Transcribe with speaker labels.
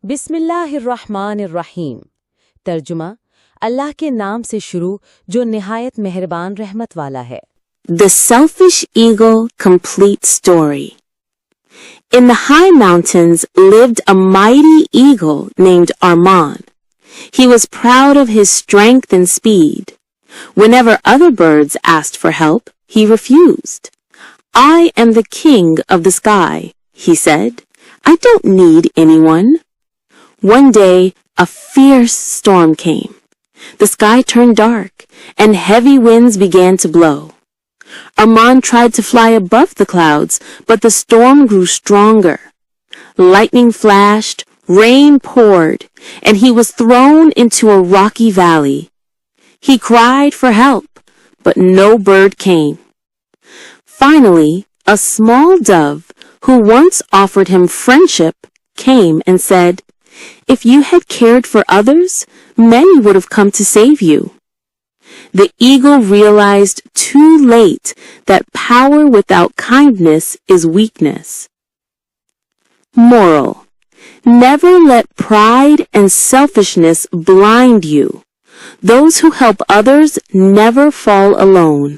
Speaker 1: बिस्मिल्लाहिर्रहमानिर्रहीम। तर्जुमा, अल्लाह के नाम से शुरू जो निहायत मेहरबान रहमत वाला है।
Speaker 2: The Selfish Eagle Complete Story. In the high mountains lived a mighty eagle named Amoz. He was proud of his strength and speed. Whenever other birds asked for help, he refused. "I am the king of the sky," he said. "I don't need anyone." One day, a fierce storm came. The sky turned dark, and heavy winds began to blow. Amoz tried to fly above the clouds, but the storm grew stronger. Lightning flashed, rain poured, and he was thrown into a rocky valley. He cried for help, but no bird came. Finally, a small dove, who once offered him friendship, came and said, "If you had cared for others, many would have come to save you." The eagle realized too late that power without kindness is weakness. Moral: never let pride and selfishness blind you. Those who help others never fall alone.